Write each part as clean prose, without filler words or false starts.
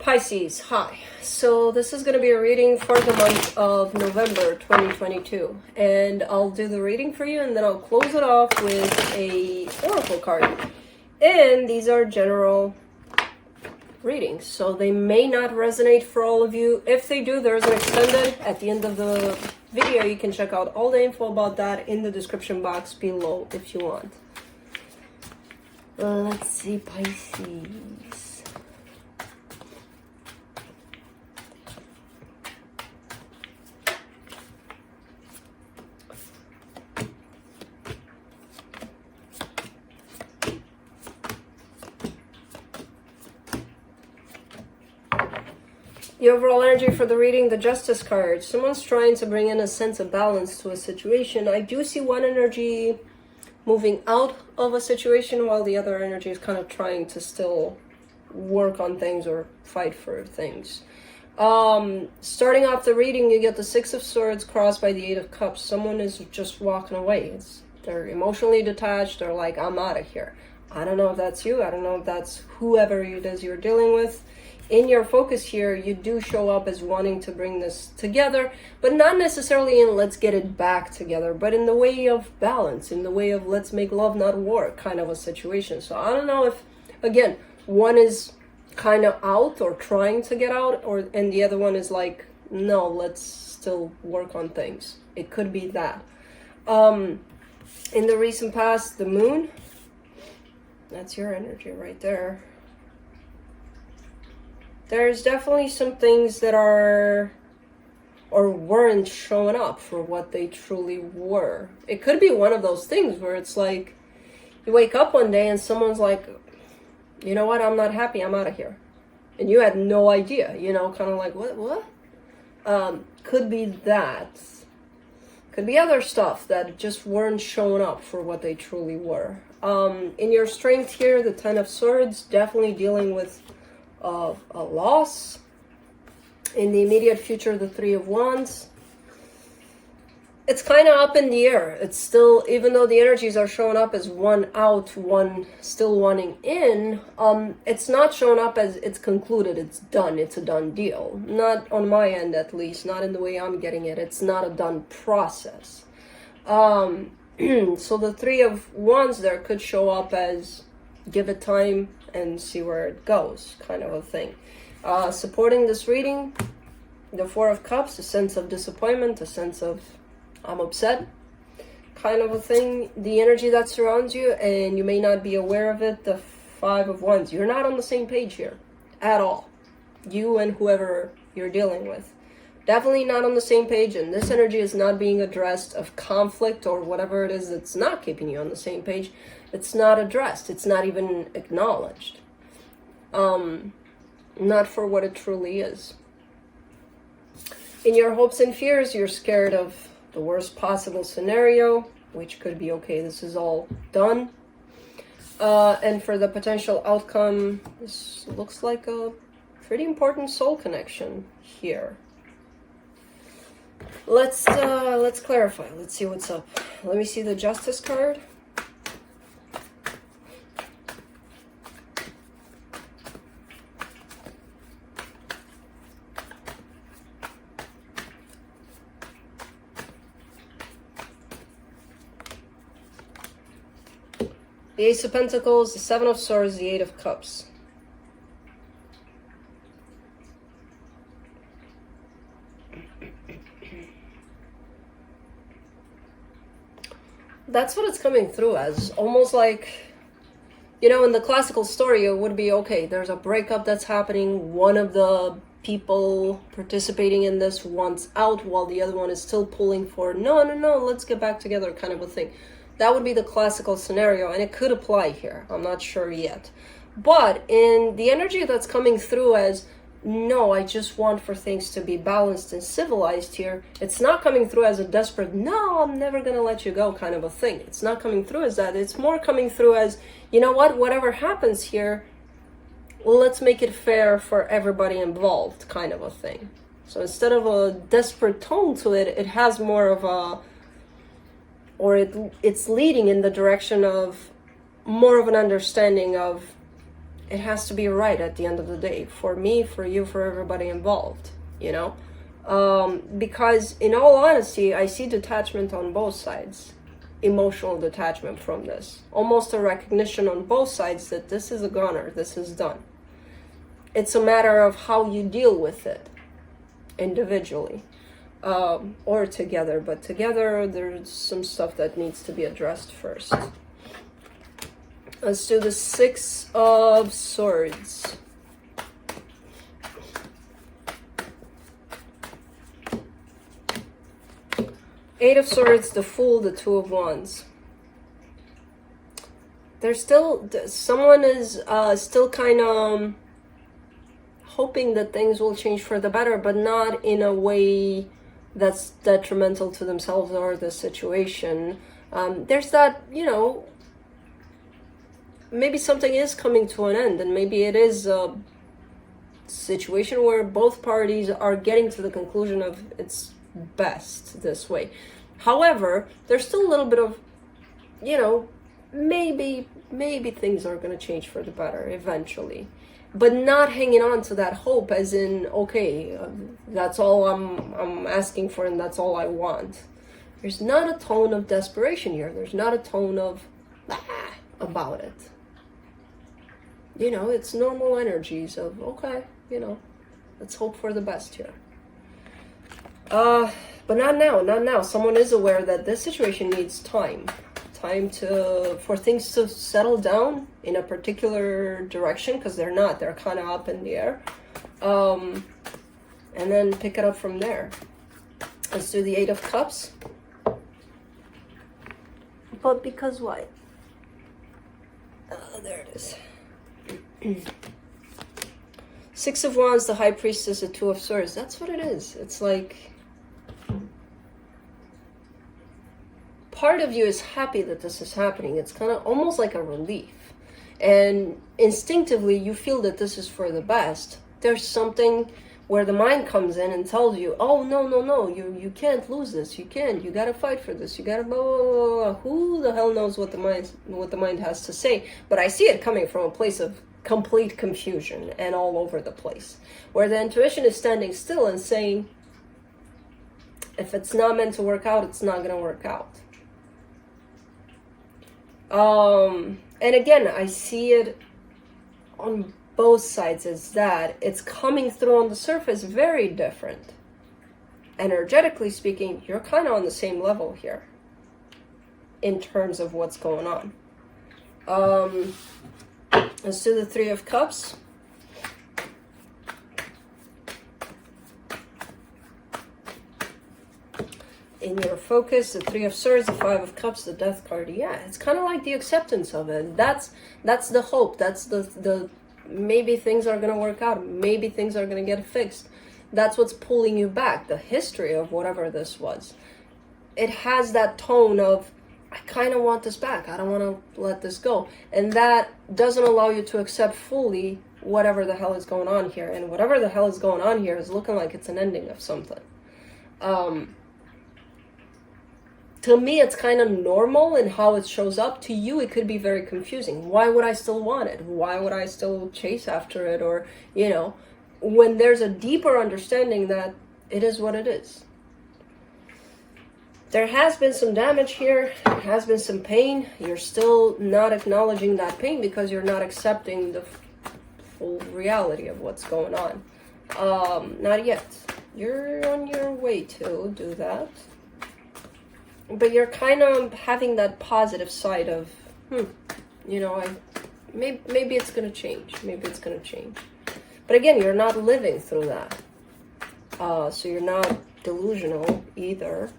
Pisces, hi. So this is going to be a reading for the month of November 2022. And I'll do the reading for you and then I'll close it off with a oracle card. And these are general readings, so they may not resonate for all of you. If they do, there's an extended at the end of the video. You can check out all the info about that in the description box below if you want. Let's see, Pisces. The overall energy for the reading, the Justice card. Someone's trying to bring in a sense of balance to a situation. I do see one energy moving out of a situation while the other energy is kind of trying to still work on things or fight for things. Starting off the reading, you get the Six of Swords crossed by the Eight of Cups. Someone is just walking away. They're emotionally detached. They're like, I'm out of here. I don't know if that's you. I don't know if that's whoever it is you're dealing with. In your focus here, you do show up as wanting to bring this together, but not necessarily in let's get it back together, but in the way of balance, in the way of let's make love not war kind of a situation. So I don't know if, again, one is kind of out or trying to get out, and the other one is like, no, let's still work on things. It could be that. In the recent past, the moon, that's your energy right there. There's definitely some things that are or weren't showing up for what they truly were. It could be one of those things where it's like you wake up one day and someone's like, you know what, I'm not happy, I'm out of here. And you had no idea, you know, kind of like, what? Could be that. Could be other stuff that just weren't showing up for what they truly were. In your strength here, the Ten of Swords, definitely dealing with of a loss. In the immediate future, the Three of Wands, it's kind of up in the air. It's still, even though the energies are showing up as one out, one still wanting in, it's not showing up as it's concluded, it's done, it's a done deal. Not on my end, at least, not in the way I'm getting it. It's not a done process. So the Three of Wands there could show up as give it time and see where it goes, kind of a thing. Supporting this reading, the Four of Cups, a sense of disappointment, a sense of I'm upset, kind of a thing. The energy that surrounds you, and you may not be aware of it, the Five of Wands. You're not on the same page here at all. You and whoever you're dealing with. Definitely not on the same page, and this energy is not being addressed of conflict or whatever it is that's not keeping you on the same page. It's not addressed. It's not even acknowledged. Not for what it truly is. In your hopes and fears, you're scared of the worst possible scenario, which could be, okay, this is all done. And for the potential outcome, this looks like a pretty important soul connection here. Let's clarify. Let's see what's up. Let me see the Justice card. The Ace of Pentacles, the Seven of Swords, the Eight of Cups. That's what it's coming through as. Almost like, you know, in the classical story, it would be, okay, there's a breakup that's happening. One of the people participating in this wants out while the other one is still pulling for, no, let's get back together kind of a thing. That would be the classical scenario, and it could apply here. I'm not sure yet. But in the energy that's coming through as, no, I just want for things to be balanced and civilized here, it's not coming through as a desperate, no, I'm never going to let you go kind of a thing. It's not coming through as that. It's more coming through as, you know what, whatever happens here, let's make it fair for everybody involved kind of a thing. So instead of a desperate tone to it, it has more of a, or it's leading in the direction of more of an understanding of it has to be right at the end of the day, for me, for you, for everybody involved, you know? Because in all honesty, I see detachment on both sides, emotional detachment from this, almost a recognition on both sides that this is a goner, this is done. It's a matter of how you deal with it individually, or together, but together there's some stuff that needs to be addressed first. Let's do the Six of Swords. Eight of Swords, the Fool, the Two of Wands. There's still, someone is still kind of hoping that things will change for the better, but not in a way that's detrimental to themselves or the situation. There's that, you know, maybe something is coming to an end, and maybe it is a situation where both parties are getting to the conclusion of it's best this way. However, there's still a little bit of, you know, maybe things are going to change for the better eventually, but not hanging on to that hope as in, okay, that's all I'm asking for and that's all I want. There's not a tone of desperation here. There's not a tone of about it. You know, it's normal energies of, okay, you know, let's hope for the best here. But not now. Someone is aware that this situation needs time for things to settle down in a particular direction, because they're kind of up in the air. And then pick it up from there. Let's do the Eight of Cups. But because why? There it is. Six of Wands, the High Priestess, the Two of Swords. That's what it is. It's like part of you is happy that this is happening. It's kind of almost like a relief. And instinctively, you feel that this is for the best. There's something where the mind comes in and tells you, oh, no, you can't lose this. You can't. You got to fight for this. You got to blah, blah, blah, blah. Who the hell knows what the mind has to say? But I see it coming from a place of complete confusion and all over the place, where the intuition is standing still and saying, if it's not meant to work out, it's not going to work out. And again, I see it on both sides as that it's coming through on the surface very different. Energetically speaking, you're kind of on the same level here in terms of what's going on. Let's do the Three of Cups. In your focus, the Three of Swords, the Five of Cups, the Death card. Yeah, it's kind of like the acceptance of it. That's the hope. That's the maybe things are going to work out. Maybe things are going to get fixed. That's what's pulling you back. The history of whatever this was. It has that tone of, I kind of want this back. I don't want to let this go. And that doesn't allow you to accept fully whatever the hell is going on here. And whatever the hell is going on here is looking like it's an ending of something. To me, it's kind of normal in how it shows up. To you, it could be very confusing. Why would I still want it? Why would I still chase after it? Or, you know, when there's a deeper understanding that it is what it is. There has been some damage here. There has been some pain. You're still not acknowledging that pain because you're not accepting the full reality of what's going on. Not yet. You're on your way to do that. But you're kind of having that positive side of, you know, maybe it's going to change. Maybe it's going to change. But again, you're not living through that. So you're not delusional either.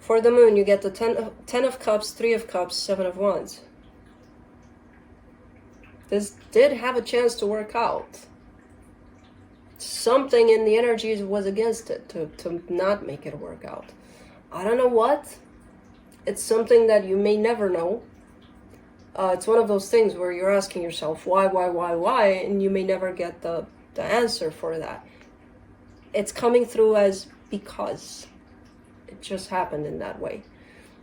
For the Moon, you get the Ten of Cups, Three of Cups, Seven of Wands. This did have a chance to work out. Something in the energies was against it to not make it work out. I don't know what. It's something that you may never know. It's one of those things where you're asking yourself, why, and you may never get the answer for that. It's coming through as because. It just happened in that way.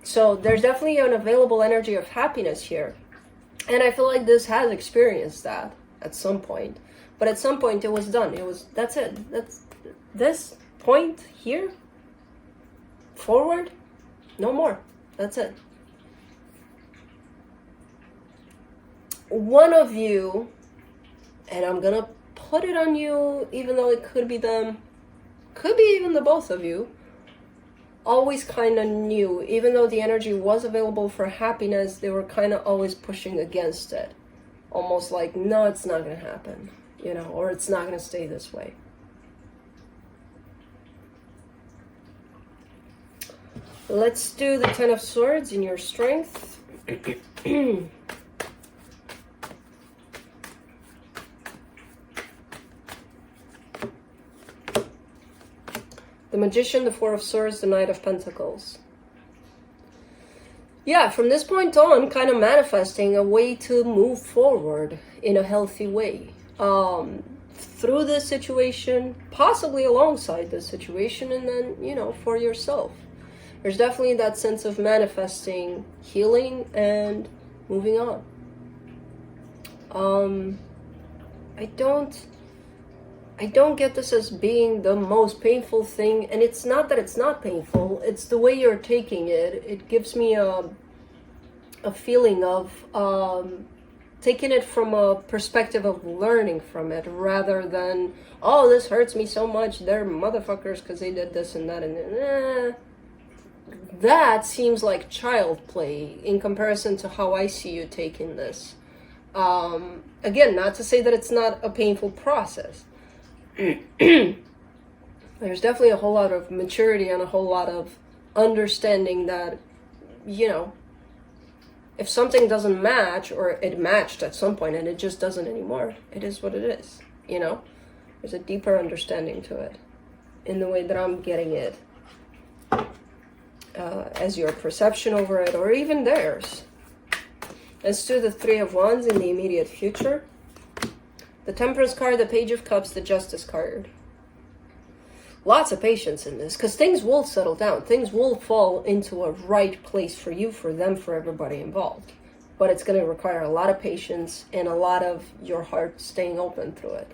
So there's definitely an available energy of happiness here. And I feel like this has experienced that. at some point. But at some point it was done. That's it. That's this point here. Forward, no more. That's it. One of you, and I'm gonna put it on you, even though it could be them, could be even the both of you, always kind of knew, even though the energy was available for happiness, they were kind of always pushing against it. Almost like, no, it's not going to happen, you know, or it's not going to stay this way. Let's do the Ten of Swords in your strength. The Magician, the Four of Swords, the Knight of Pentacles. Yeah, from this point on, kind of manifesting a way to move forward in a healthy way. Through this situation, possibly alongside this situation, and then, you know, for yourself. There's definitely that sense of manifesting, healing, and moving on. I don't get this as being the most painful thing, and it's not that it's not painful, it's the way you're taking it. It gives me a feeling of taking it from a perspective of learning from it, rather than, oh, this hurts me so much, they're motherfuckers because they did this and that, and that seems like child play in comparison to how I see you taking this. Again, not to say that it's not a painful process. There's definitely a whole lot of maturity and a whole lot of understanding that, you know, if something doesn't match, or it matched at some point and it just doesn't anymore, it is what it is, you know? There's a deeper understanding to it in the way that I'm getting it, as your perception over it, or even theirs. Let's do the Three of Wands in the immediate future. The Temperance card, the Page of Cups, the Justice card. Lots of patience in this, because things will settle down. Things will fall into a right place for you, for them, for everybody involved. But it's going to require a lot of patience and a lot of your heart staying open through it.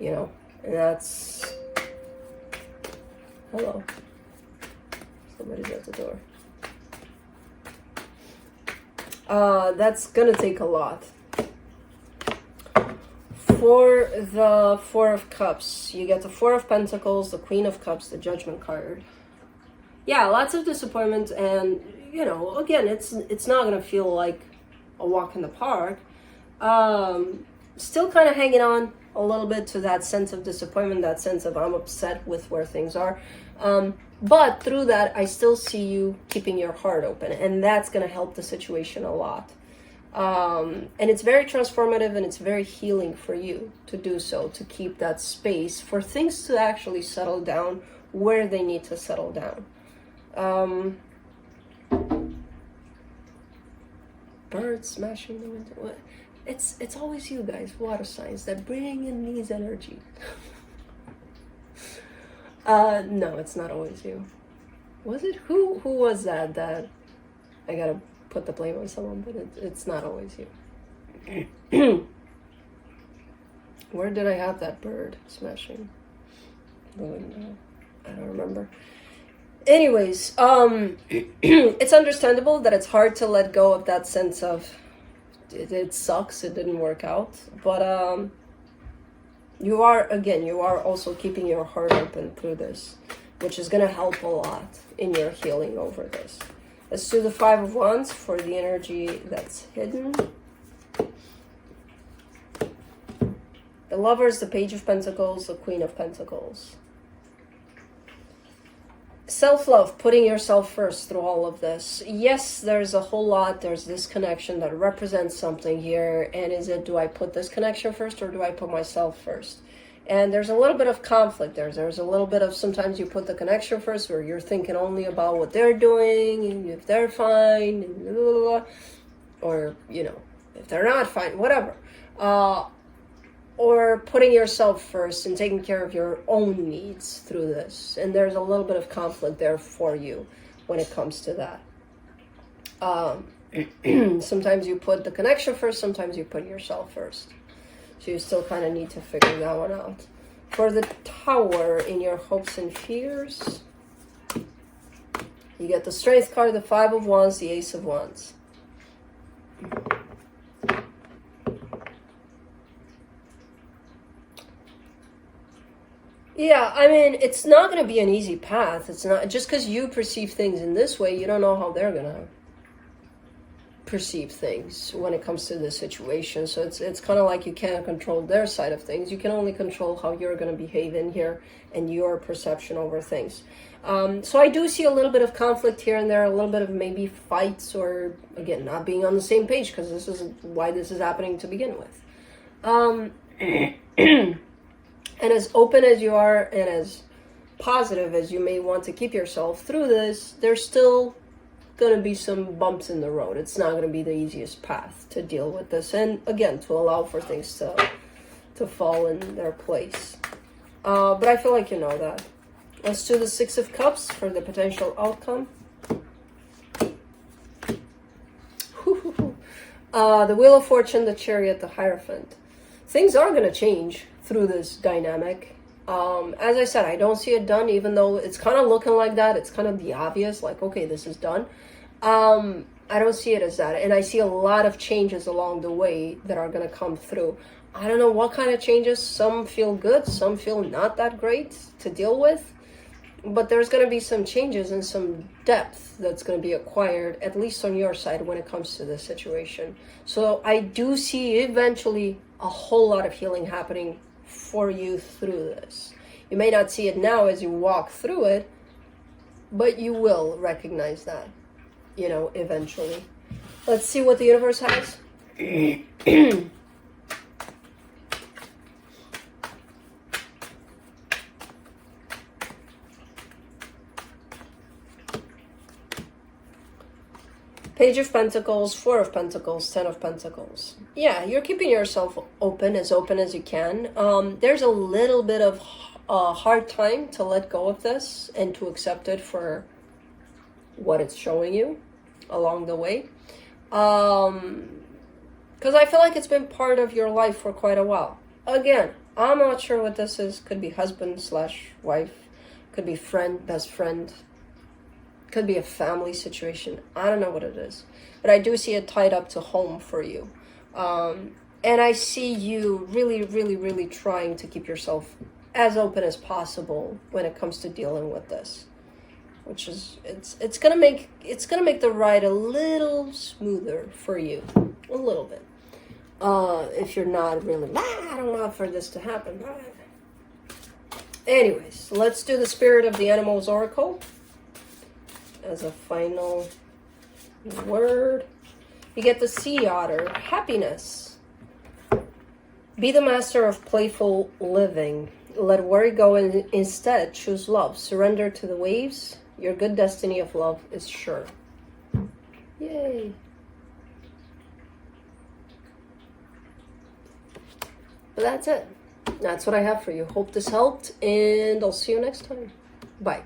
You know, and that's... Hello. Somebody's at the door. That's going to take a lot. For the Four of Cups, you get the Four of Pentacles, the Queen of Cups, the Judgment card. Yeah, lots of disappointment, and, you know, again, it's not going to feel like a walk in the park. Still kind of hanging on a little bit to that sense of disappointment, that sense of I'm upset with where things are. But through that, I still see you keeping your heart open, and that's going to help the situation a lot. And it's very transformative, and it's very healing for you to do so, to keep that space for things to actually settle down where they need to settle down. Birds smashing the window. It's always you guys, water signs, that bring in these energies. No, it's not always you. Was it? Who was that I gotta put the blame on someone, but it's not always you. Where did I have that bird smashing the window? I don't remember. Anyways, it's understandable that it's hard to let go of that sense of it sucks, it didn't work out, but you are also keeping your heart open through this, which is going to help a lot in your healing over this. Let's do the Five of Wands for the energy that's hidden. The Lovers, the Page of Pentacles, the Queen of Pentacles. Self-love, putting yourself first through all of this. Yes, there's a whole lot. There's this connection that represents something here. And is it, do I put this connection first, or do I put myself first? And there's a little bit of conflict there. There's a little bit of, sometimes you put the connection first, where you're thinking only about what they're doing, and if they're fine, and blah, blah, blah, or, you know, if they're not fine, whatever. Or putting yourself first and taking care of your own needs through this. And there's a little bit of conflict there for you when it comes to that. Sometimes you put the connection first, sometimes you put yourself first. So you still kind of need to figure that one out. For the Tower, in your hopes and fears, you get the Strength card, the Five of Wands, the Ace of Wands. Yeah, I mean, it's not going to be an easy path. It's not, just because you perceive things in this way, you don't know how they're going to perceive things when it comes to this situation. So it's kind of like you can't control their side of things. You can only control how you're going to behave in here and your perception over things. So I do see a little bit of conflict here and there, a little bit of maybe fights, or again, not being on the same page, because this is why this is happening to begin with. And as open as you are and as positive as you may want to keep yourself through this, there's still going to be some bumps in the road. It's not going to be the easiest path to deal with this. And again, to allow for things to fall in their place. But I feel like you know that. Let's do the Six of Cups for the potential outcome. The Wheel of Fortune, the Chariot, the Hierophant. Things are going to change through this dynamic. As I said, I don't see it done, even though it's kind of looking like that. It's kind of the obvious, like, okay, this is done. I don't see it as that. And I see a lot of changes along the way that are going to come through. I don't know what kind of changes. Some feel good, some feel not that great to deal with. But there's going to be some changes and some depth that's going to be acquired, at least on your side, when it comes to this situation. So I do see eventually a whole lot of healing happening for you through this. You may not see it now as you walk through it, but you will recognize that, you know, eventually. Let's see what the universe has. Page of Pentacles, Four of Pentacles, Ten of Pentacles. Yeah, you're keeping yourself open as you can. There's a little bit of a hard time to let go of this and to accept it for what it's showing you along the way. Because I feel like it's been part of your life for quite a while. Again, I'm not sure what this is. Could be husband / wife. Could be friend, best friend. Could be a family situation. I don't know what it is. But I do see it tied up to home for you. And I see you really, really, really trying to keep yourself as open as possible when it comes to dealing with this. Which is, it's gonna make the ride a little smoother for you. A little bit. If you're not really, I don't want for this to happen. Anyways, let's do the Spirit of the Animals Oracle as a final word. You get the Sea Otter, happiness. Be the master of playful living. Let worry go and instead choose love. Surrender to the waves. Your good destiny of love is sure. Yay. But that's it. That's what I have for you. Hope this helped, and I'll see you next time. Bye.